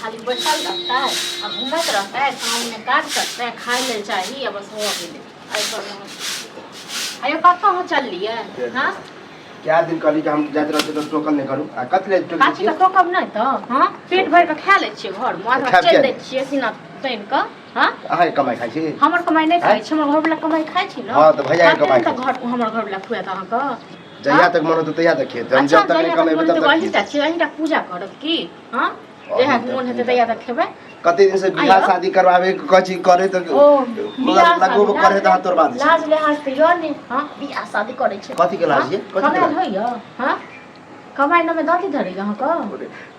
खाली बैठल रहता है और घूमत रहता है, काम में काज करता है, खाए ले चाहिए बस हो गेले। अयो कहाँ चल लिए हां क्या दिन कहली कि हम जाते रहते तो टोकन नहीं करू आ कथले काची का टोकब नहीं तो हां पेट भर के खा ले छिए घर में चल दे छिए सीना तैन के हां अहाँ कमाई खाइ छी हमर कमाई नहीं खाइ छी, हमर घर वाला कमाई खाइ छी ना। हां तो भैया के कमाई तो घर हमर घर वाला खुआ त अहाँ का जहिया तक मन तो तहिया तक खेत हम जब तक नहीं कमेबे तब तक छी अहिटा पूजा करब की हां जहिया मन हेते तहिया तक खेबै। कते दिन से बियाह शादी करवावे कची करे तो लगो करे त तोर बात लाज लिहाज त यो ने हां बियाह शादी करे छै कथि के लाज ये कथि के होइया हां कमाई न में दाती धरे अहाँ का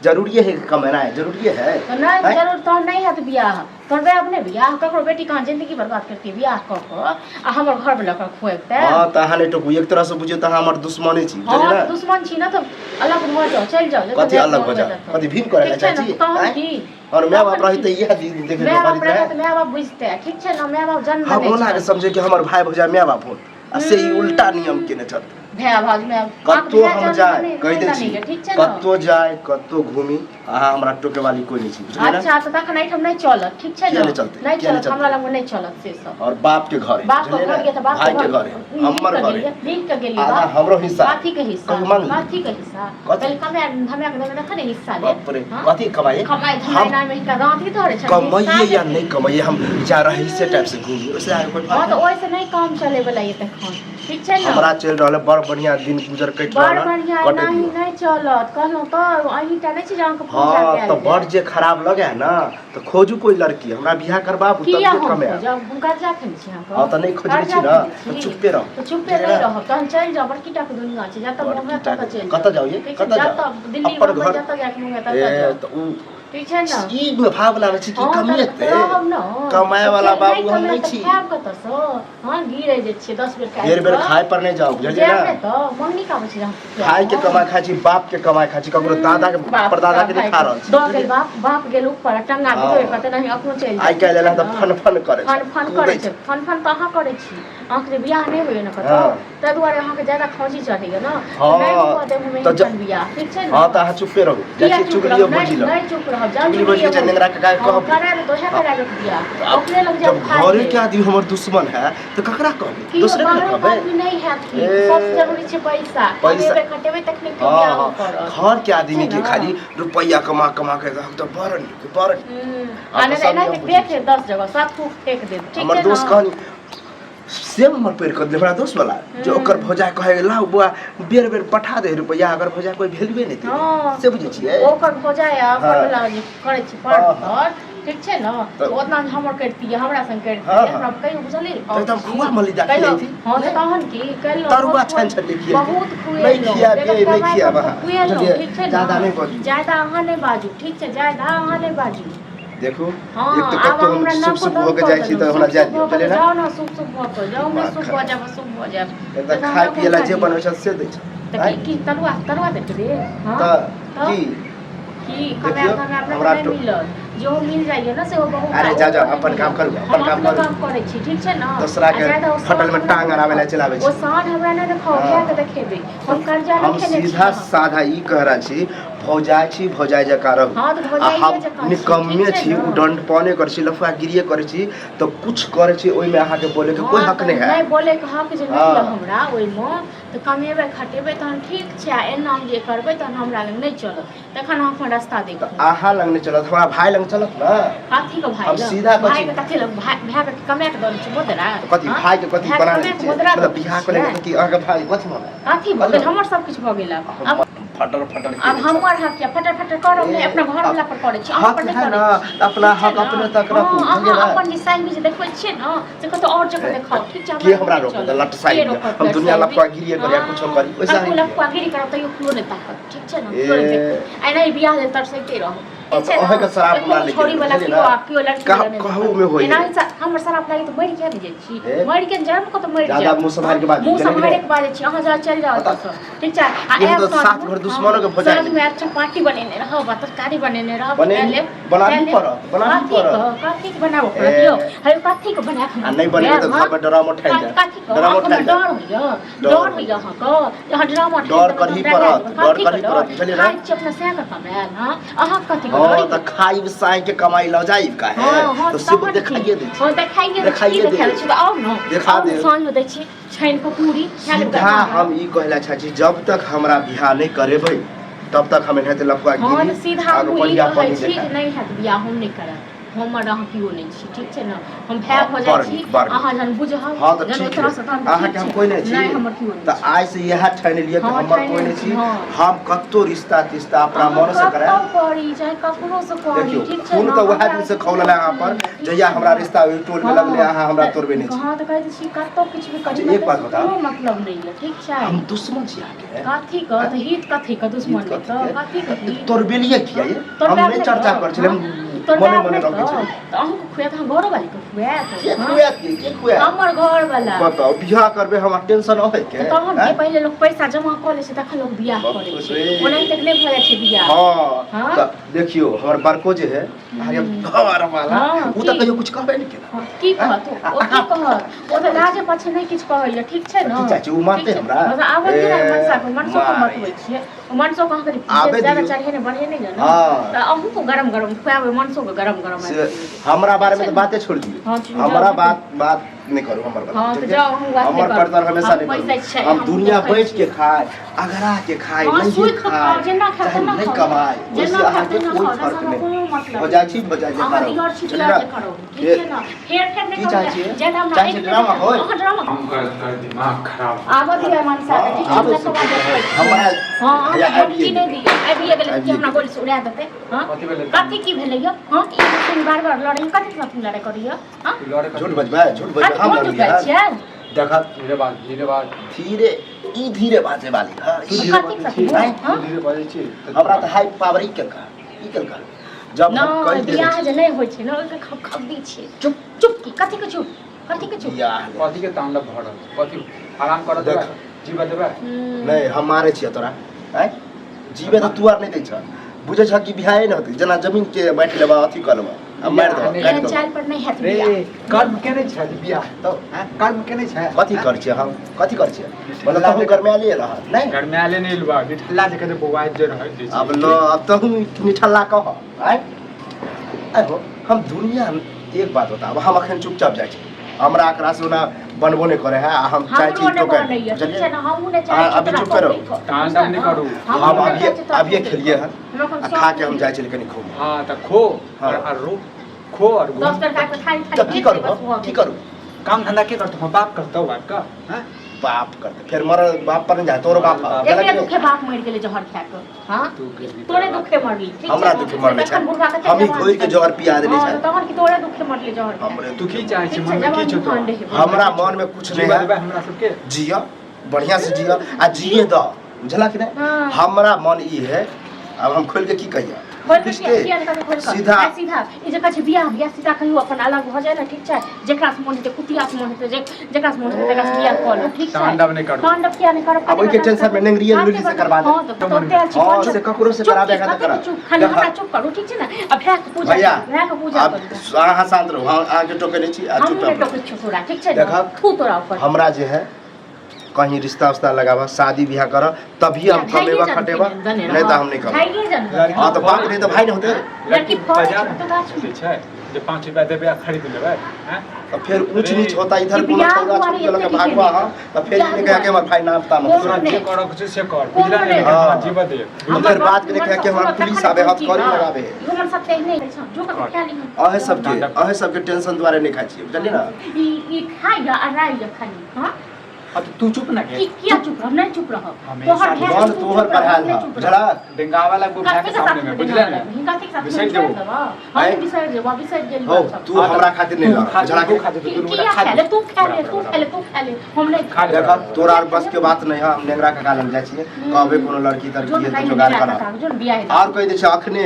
जरूरी है कमाना है जरूरी है तो नहीं जरूर तो नहीं है तो बियाह तोर बे अपने बियाह ककरो बेटी कहां जिंदगी बर्बाद करती है बियाह क क आ हमर घर वाला का खुएते हां त हां ने टोकू एक तरह से बुझियो त हमर दुश्मनी छी बुझलिए ना दुश्मन छी ना तो अलग हो जाओ चल जाओ कथि अलग हो जाओ कथि भीम करे ला चाची और मैं बाप रही त यह देखे मैं बाप रही त मैं बाप बुझते है ठीक छै ना मैं बाप जन्म हम ओना के समझे कि हमर भाई भौजा मैं बाप हो आ से ही उल्टा नियम केने चल भैया भाज में कत्तो हम जाए कह दे छी कत्तो जाए कत्तो घूमी अहाँ हमरा टोके वाली कोई नहीं छी बुझलिए ना। अच्छा त तखन नहीं हम नहीं चलत ठीक छै ना नहीं चलत हमरा लग नहीं चलत से सब और बाप के घर बाप के घर के त बाप भाई के घर हमर घर नीक के गेली आधा हमरो हिस्सा काठी के हिस्सा काठी के हिस्सा कल कमे धमे के देने खने हिस्सा ले बाप रे कथि कमाई कमाई धमाई ना में का रात ही धरे छै कमाइए या नहीं कमाइए हम जा रही से टाइप से घूमी ओसे आगे कोई हां तो ओइसे नहीं काम चले वाला ये तखन ठीक छै ना हमरा चल रहल बड़ बढ़िया दिन गुजर कट रहल बड़ बढ़िया नहीं चलत कहलो तो अही टा नहीं छै जान के पूजा हां तो बड़ जे खराब लगे ना तो खोजू कोई लड़की हमरा बियाह करबाबू तब के कमे जब हुनका जाखन छी हम हां तो नहीं खोजली छी ना तो चुप्पे रह तो चुप्पे नहीं रह तहन चल जा बड़की टा के दुनिया छै जा तक मोहे तक चल कत जाओ ये कत जाओ दिल्ली में जा तक जाके मोहे तक तो ठीक छै ना ई में भाव वाला छी कि कमियते कमाए वाला बाबू हम नहीं छी खाब कत सो हां गिरे जे छी 10 बेर खाए बेर खाए पर नहीं जाओ बुझलिए ना तो मंगनी का बची खाए के कमाई खाई छी बाप के कमाई खाई छी ककरो दादा के परदादा के नहीं खा रहल छी दो गेल बाप गेल ऊपर टंगा के कते नहीं अपनो चल आई काल एला त फन फन करे फन करे छै फन त अहाँ करे छी आंख रे बियाह नहीं होय न कतो त दुआरे अहाँ के ज्यादा खोजी चढ़ी न नहीं हुआ दे में बियाह ठीक छै ना हां त अहाँ चुप्पे रहू जैसे चुगलियो बुझी लो नहीं चुप रहो चुगली बुझी के नेंगरा का कहब करे तो है करा के बियाह अपने लग जा घरे के आदमी हमर दुश्मन है तो ककरा कहबे दूसरे के कहबे नहीं है सबसे जरूरी छै पैसा कमेबे खटेबे तकनीक के बियाह कर घर के आदमी के खाली रुपया कमा कमा के तो बरन आने नहीं देख 10 जगह सब फूक फेंक दे ठीक है हमर दोस्त कहनी सेम हमर पेड़ कर दे हमरा दोस्त वाला जो ओकर भौजा कहे ला बुआ बेर बेर पठा दे रुपया अगर भौजा कोई वैल्यूए नहीं दे से बुझै छियै ओकर भौजा या ओकर ला करे छी पर ठीक छै ना तो ओतना हमर करती है हमरा संग करती है हमरा कहियो बुझली तो एकदम खुआ मलिदा के थी हां तो कहन की कल तरुआ छान छान देखिए बहुत खुए नहीं खिया नहीं खिया वहां ठीक छै ज्यादा नहीं बाजू ज्यादा अहाँ नहीं बाजू ठीक छै ज्यादा अहाँ नहीं बाजू देखो एक तो कब तो हम सुप सुप हो के जाई छी तो हमरा जाय चले ना जाओ ना सुप सुप हो तो जाओ ना सुप हो जाब सुप हो जाब एकदम खाय पियला जे बनबै छ से दै छ त की तरुआ दे दे हां त की कमे हमरा नहीं मिलल जो मिल जाइए ना से वो बहुत अरे जा अपन काम करू अपन काम करे छी ठीक छै ना दूसरा के फटल में टांग आरावे ला चलावे छी वो साढ़ हमरा ने देखो क्या के देखेबे हम कर्जा हम सीधा साधा ई कह रहा छी भौजाई छी भौजाई जका रहू हां तो भौजाई जका निकम्मे छी उ दंड पाने कर छी लफा गिरिए करे छी तो कुछ करे छी ओइ में आहा के बोले के कोई हक नहीं है नहीं बोले के हक जे नहीं हमरा ओइ में तो कमेबे खटेबे तहन ठीक छै एना हम जे करबे तहन हमरा लग नहीं चलत तखन हम अपन रास्ता देखब आहा लग नहीं चलत हमरा भाई लग चलत ना काठी के भाई हम सीधा भाई के कथि लग भाई के कमे के दन छी मोदरा कथि भाई के कथि बना ले छी मतलब बियाह करे कि आगे भाई कथि माने काठी बोले हमर सब कुछ भ गेल अब फटर अब हमर हक या फटर करब नहीं अपना घर वाला पर करे छी हक है ना अपना हक अपने तक रखू हां अपन निशान भी देखै छियै ना से कतो और जगह देखाओ ठीक छै के हमरा रोक दे लट साइड हम दुनिया लपवा गिरिए करे कुछ हम करी वैसा नहीं लपवा गिरी करब त यो क्लो नहीं ताकत ठीक छै ना क्लो देख आई नहीं बियाह ले तर से के रहो ओहे के शराब ना लेके छोरी वाला क्यों लड़की कहू में होई ना हमर शराब लागी तो मरि के दे छी मरि के जन्म को तो मरि जा ज्यादा मुंह संभाल के बात मुंह संभाल के बात छी अहाँ जा चल जाओ त ठीक छै आ तो सात घर दुश्मनों के भजा में अच्छा पार्टी बनेने रहो तरकारी बनेने रहो बनानी पर काठी बनाओ पड़ियो है काठी को बना आ नहीं बने तो घर पर ड्रामा उठाई जा ड्रामा उठाई डर होइया हां को यहाँ ड्रामा डर करही परत बुझलिए ना अपना से का कमाल हां अहाँ कथि हां त खाइब साई के कमाई ल जाइब का है तो सिर्फ देखाइए दे हां देखाइए दे छ त आउ न देखा दे साँझ में दै छी छाइन के पूरी सीधा हम ई कहला चाची जब तक हमरा बियाह नहीं करेबै तब तक हम हेते लफुआ गिरी हां सीधा पूरी कहै छी नहीं हैत बियाह हम नहीं करब हमर अहाँ कियो नहीं छी ठीक छै न हम भाय भ जाइ छी अहाँ जन बुझब हां त ठीक है अहाँ के हम कोई नहीं छी नहीं हमर कियो त आज से यह ठान लिए कि हमर कोई नहीं छी हम कत्तो रिश्ता तिस्ता अपना मन से करे करी चाहे ककरो से करी ठीक छै फूल त वह दिन से खौलला यहाँ पर जहिया हमरा रिश्ता ओइ टोल में लगले अहाँ हमरा तोड़बे नहीं छी हां त कहै छी कत्तो किछ भी करी एक बात बता मतलब नहीं है ठीक छै हम दुश्मन छी आके कथी क त हित कथी क दुश्मन नहीं त कथी क तोड़बे लिए किया ये हम नहीं चर्चा कर छले मने मने रखै छी त अहू को खुया त हम घर वाली को खुया के खुया हमर घर वाला बताओ बियाह करबे हमरा टेंशन होय के त हम के पहिले लोग पैसा जमा कर ले से तखन लोग बियाह करे छै ओनै तक नहीं भए छै बियाह हां त देखियो हमर बड़को जे है अरे घर वाला उ त कहियो कुछ कहबे नहीं केला की कहत ओ की कहत ओ त लाजे पछे नहीं किछ कहैया ठीक छै न चाची उ मानते हमरा मतलब आबै के मनसा को मत होय छै मनसो कहाँ करी ज्यादा चढ़े ने बढ़े नहीं जाना त अहू को गरम गरम खुआवे मनसो को गरम गरम हमरा बारे में तो बातें छोड़ दिए हमरा बात नहीं करो हमर बात हां तो जाओ हम बात हमर पर्दा हमेशा नहीं हम दुनिया बैठ के खाए अगरा के खाए नहीं खाए जेना खाते ना नहीं कमाए जेना खाते ना कोई फर्क नहीं हो जाए छी बजा जे करो ठीक है ना फेर नहीं करो ज्यादा हम चाहे ड्रामा होय हम कर दिमाग खराब आबो दिया मनसा ठीक है ना सब हमरा हां की नहीं दी अभी अगले कि हमरा गोली से उड़ा देते हां कथि की भेलै यो हां ई तुम बार-बार लड़ै कथि से तुम लड़ाई करियो हां झूठ बजबा हम लड़िया देखा धीरे बात धीरे ई धीरे बाजे वाली हां ई धीरे बाजे छी हमरा त हाई पावर ई केलका जब हम कह दे बियाह जे नहीं होय छै न ओके खबदी छै चुप की कथि के चुप कथि के तांडव भरल कथि आराम कर दे जीवा देबे नहीं हम मारे छिय तोरा हैं जीवे त तू आर नहीं दै छ बुझे छ कि बियाह न होतै जना जमीन के बैठ लेबा अथि कर लेबा अब मार दो काट दो चाल पर नहीं हैत बियाह कर्म के नहीं छै बियाह तो कर्म के नहीं छै कथि कर छिय हम कथि कर छिय मतलब हम घर में आले रह नहीं घर में आले नहीं लुआ बिठला जे के बौआ जे रह दे अब लो अब तो हम निठल्ला कह हैं आहो हम दुनिया एक बात बताब हम अखन चुपचाप जाय छी हमरा एकरा सुना बनबो नहीं करे है हम चाहे छी तो कर चलिए ना हम ने चाहे अभी चुप करो तांडव नहीं करू हम अभी खेलिए हैं खा के हम जाय छी कनी खो हां त खो और रो खो और 10 टका के खाई तब की करू काम धंधा के करतो बाप करतो बाप का हैं बाप करते फिर मर बाप पर नहीं जाए तोरो बाप एकरे दुखे बाप मर गेले जहर खा के हां तोरे दुखे मरली ठीक हमरा दुखे मरले छै हम ही घोर के जहर पिया देले छै तहन की तोरे दुखे मरले जहर हमरे तू की चाहे छै मन में की छ तो हमरा मन में कुछ नहीं है हमरा सबके जिया बढ़िया से जिया आ जिए द बुझला कि नहीं हमरा मन ई है अब हम खोल के की कहिया सीधा ई जे कहै बियाह सीधा कहियो अपन अलग भ जाय ना ठीक छै जेकरा से मन हेते कुतिया से मन हेते जेकरा से मन हेते तेकरा से बियाह कर लो ठीक छै तांडव नहीं करू तांडव किया नहीं करब अब ओइ के टेंशन में नेंगरिया लुली से करवा दे हां तो तेल छी हां से ककरो से कराबे का करा खाली हमरा चुप करू ठीक छै ना अब भैया के पूजा भैया के पूजा करू हां शांत रहो हां आगे टोके नहीं छी आ चुप हम टोके छी तोरा ठीक छै देखा तू तोरा ऊपर हमरा जे है कहीं रिश्ता उस्ता लगावा शादी ब्याह कर तभी हम कमेवा खटेवा नहीं तो हम नहीं करब हां तो बाप नहीं तो भाई नहीं होते लड़की फौज तो गाछ छै जे 5 रुपया देबे खरीद लेबे हैं तो फिर ऊंच नीच होता इधर कोनो छोड़ा छूट के लगे भागवा हां तो फिर इने कह के हमर भाई नाम ताम तोरा जे करो कुछ से कर बुझला नहीं हां जीव दे उधर बात के कह के हमरा पुलिस आवे हाथ करी लगावे हमर सब ते नहीं जो का क्या लिखन अहे सब के टेंशन द्वारा नहीं खाई छी बुझलिए ना ई खाई या अराई या खाली हां अब तू चुप ना के क्या चुप रह नहीं चुप रह तोहर पढ़ाल है बुझला डेंगा वाला को भाग के सामने में बुझला नहीं हिंगा के साथ विषय देबो हम विषय गेल हो तू हमरा खातिर नहीं लड़ बुझला के खातिर तू खा ले तू खा ले हम नहीं खा देखा तोरा बस के बात नहीं है हम नेंगरा का कालम जाय छी कहबे कोनो लड़की तरकी है जोगाड़ करा और कह दे छ अखने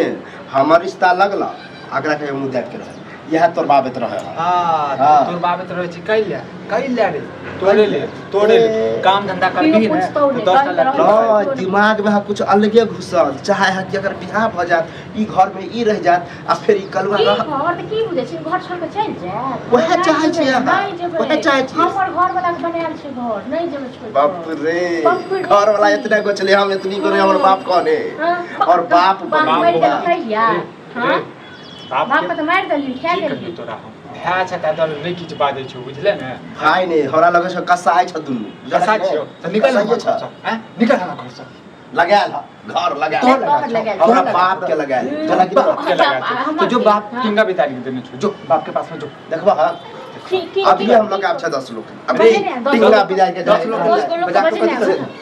हमर रिश्ता लगला अगला के मुंह देख के रह यह तोर बाबत रहे हां तोर बाबत रहे छी कैल्या रे तोड़े ले काम धंधा कर भी ना 10 लाख दिमाग में कुछ अलगे घुसल चाहे है कि अगर बियाह भ जात ई घर में ई रह जात आ फिर ई कलवा रह घर की बुझे छी घर छोड़ के चल जात ओहे चाहे छी ओहे चाहे छी हमर घर वाला के बनायल छै घर नहीं जेबे छोड़ बाप रे घर वाला इतना गोचले हम इतनी करे हमर बाप कौन है और बाप मर गेल कहिया हाँ बाप तो मार देली खा की देली कहियो तोरा हम भए छै त दल नै किछ बाजै छौ बुझले ने भाई ने हमरा लगे छ कसाई छ दुनु कसा छियो त निकल कसाईये छ हैं निकल हमरा घर से लगायल ह घर लगायल तोहर लगायल। हमरा बाप के लगायल चला कि बाप के लगा तो जो बाप टिंगा बितारी के देने छौ जो बाप के पास में जो देखबा ह की अभी हम लोग आप छ 10 लोग अभी बजे ने, 10 टिंगा बिजाय के 10 लोग दस लोग बजा के बजे ने,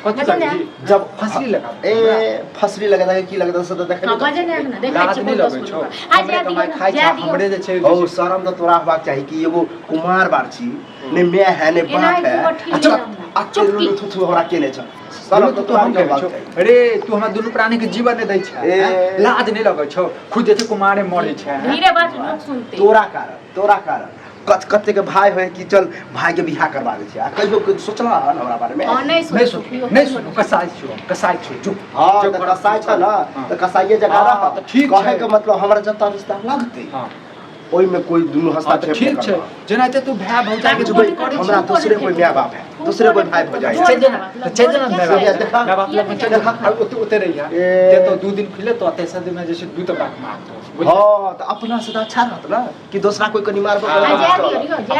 कथि बजे ने। कथि जब फसली लगा ए फसरी लगा था की लगता से देखे हाँ बजे ने ना देखै लाज छी नहीं लगे छौ हमरे कमाई खाइ छै हमरे जे छै ओ शरम तो तोरा हबाक चाही कि एगो कुमार बार छी ने मैं है ने बाप है चुपकी थु हमरा केने छ साला शरम तो तो तोरा हम हबाक कहै छौ चाही अरे तू हमरा दुनु प्राणी के जीवन नै दै छै ए। लाज नै लगै छौ खुद जे कुमारे मरै छै धीरे बात लोग सुनते तोरा कारण कते के भाई होय कि चल भाई के बियाह करवा दे छै आ कहियो कुछ सोचला हन हमरा बारे में हां नहीं नहीं सुन सुन नहीं सुन कसाई छौ जो हां जो त कसाई छ न त कसाईये जगह हाँ, रह त ठीक कहे छै। के मतलब हमरा जता रिश्ता लगते हां ओइ में कोई दुनु हां हस्ताक्षेप त ठीक छै जेनाते तू भाय भौजा के जुगै करै हमरा दूसरे कोई माय बाप है दूसरे कोई भाई भौजाई है छै जना त छै जना मैं बाप लग में चल देखा। और उते रहिया ए। ते तो 2 दिन खुले तो तेसर दिन में जैसे 2 तक मारतो हां त अपना से त अच्छा रहत ना कि दूसरा कोई कनी मारबो हाँ,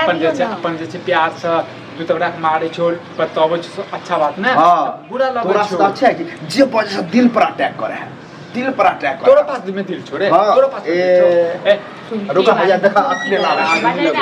अपन जे छै जा अपन जे छै प्यार से 2 तक मारै छौ बताबै छौ अच्छा बात ना हां बुरा लगै तोरा से छौ त अच्छा है कि जे वजह से दिल पर अटैक करे है दिल पर अटैक करे तोरा पास में दिल छोड़े हाँ, तोरा पास में दिल ए। छोड़। ए रुका भैया देखा अपने लाला बजे ने